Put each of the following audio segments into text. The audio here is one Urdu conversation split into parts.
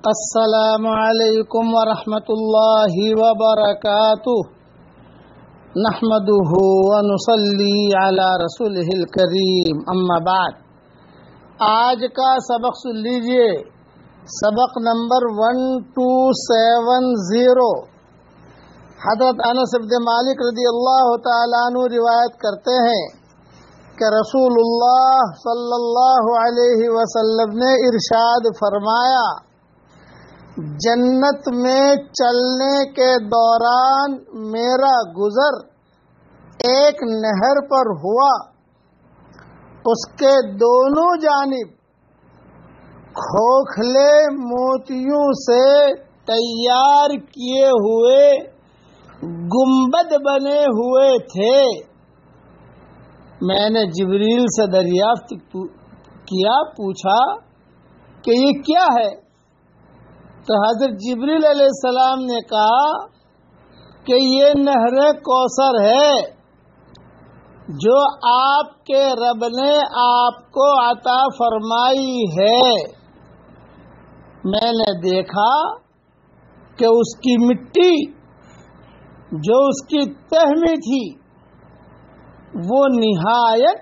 السلام علیکم ورحمۃ اللہ وبرکاتہ نحمده ونصلی علی رسولہ الکریم اما بعد۔ آج کا سبق سن لیجئے، سبق نمبر 1270۔ حضرت انس بن مالک رضی اللہ تعالیٰ عنہ روایت کرتے ہیں کہ رسول اللہ صلی اللہ علیہ وسلم نے ارشاد فرمایا، جنت میں چلنے کے دوران میرا گزر ایک نہر پر ہوا، اس کے دونوں جانب کھوکھلے موتیوں سے تیار کیے ہوئے گنبد بنے ہوئے تھے۔ میں نے جبریل سے دریافت کیا، پوچھا کہ یہ کیا ہے؟ تو حضرت جبریل علیہ السلام نے کہا کہ یہ نہر کوثر ہے جو آپ کے رب نے آپ کو عطا فرمائی ہے۔ میں نے دیکھا کہ اس کی مٹی جو اس کی تہ میں تھی وہ نہایت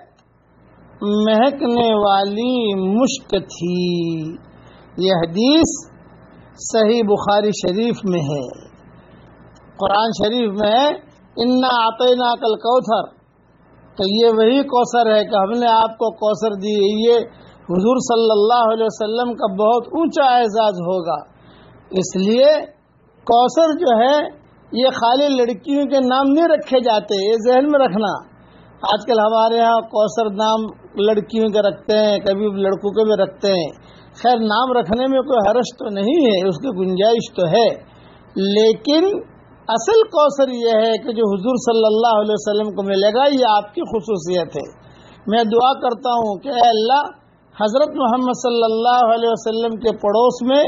مہکنے والی مشک تھی۔ یہ حدیث صحیح بخاری شریف میں ہے۔ قرآن شریف میں ہے انا اعطیناک الکوثر، تو یہ وہی کوثر ہے کہ ہم نے آپ کو کوثر دی۔ یہ حضور صلی اللہ علیہ وسلم کا بہت اونچا اعزاز ہوگا۔ اس لیے کوثر جو ہے یہ خالی لڑکیوں کے نام نہیں رکھے جاتے، یہ ذہن میں رکھنا۔ آج کل ہمارے ہاں کوثر نام لڑکیوں کے رکھتے ہیں، کبھی لڑکوں کے بھی رکھتے ہیں۔ خیر، نام رکھنے میں کوئی حرج تو نہیں ہے، اس کی گنجائش تو ہے، لیکن اصل کوثر یہ ہے کہ جو حضور صلی اللہ علیہ وسلم کو ملے گا، یہ آپ کی خصوصیت ہے۔ میں دعا کرتا ہوں کہ اے اللہ، حضرت محمد صلی اللہ علیہ وسلم کے پڑوس میں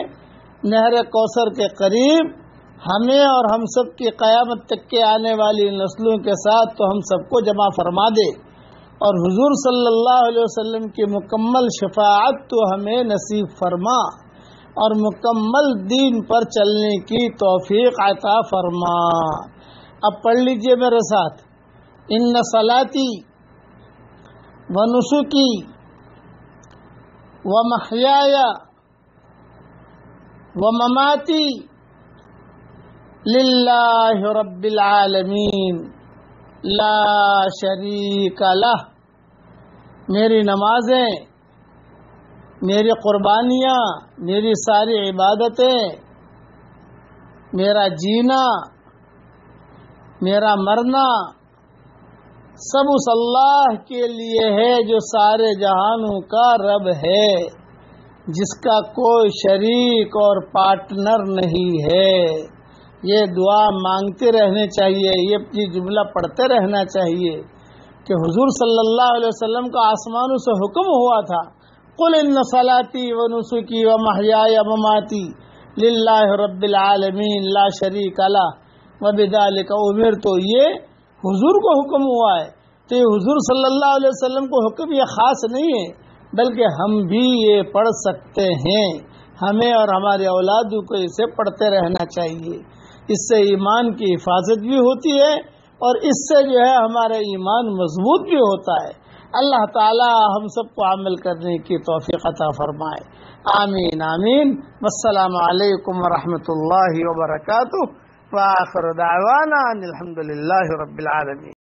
نہر کوثر کے قریب ہمیں اور ہم سب کی قیامت تک کے آنے والی نسلوں کے ساتھ تو ہم سب کو جمع فرما دے، اور حضور صلی اللہ علیہ وسلم کی مکمل شفاعت تو ہمیں نصیب فرما، اور مکمل دین پر چلنے کی توفیق عطا فرما۔ اب پڑھ لیجئے میرے ساتھ، ان صلاتی و نسکی و محیای و مماتی للہ رب العالمین لا شریک لہ۔ میری نمازیں، میری قربانیاں، میری ساری عبادتیں، میرا جینا، میرا مرنا سب اس اللہ کے لیے ہے جو سارے جہانوں کا رب ہے، جس کا کوئی شریک اور پارٹنر نہیں ہے۔ یہ دعا مانگتے رہنے چاہیے، یہ جملہ پڑھتے رہنا چاہیے کہ حضور صلی اللہ علیہ وسلم کا آسمانوں سے حکم ہوا تھا، قل ان صلاتی و نسکی و محیای و مماتی للہ رب العالمین لا شریک لہ وبذالک امرت۔ یہ حضور کو حکم ہوا ہے، تو یہ حضور صلی اللہ علیہ وسلم کو حکم یہ خاص نہیں ہے، بلکہ ہم بھی یہ پڑھ سکتے ہیں۔ ہمیں اور ہمارے اولادوں کو اسے پڑھتے رہنا چاہیے۔ اس سے ایمان کی حفاظت بھی ہوتی ہے، اور اس سے جو ہے ہمارا ایمان مضبوط بھی ہوتا ہے۔ اللہ تعالی ہم سب کو عمل کرنے کی توفیق عطا فرمائے، آمین آمین۔ والسلام علیکم ورحمۃ اللہ وبرکاتہ، وآخر دعوانا ان الحمد للہ رب العالمین۔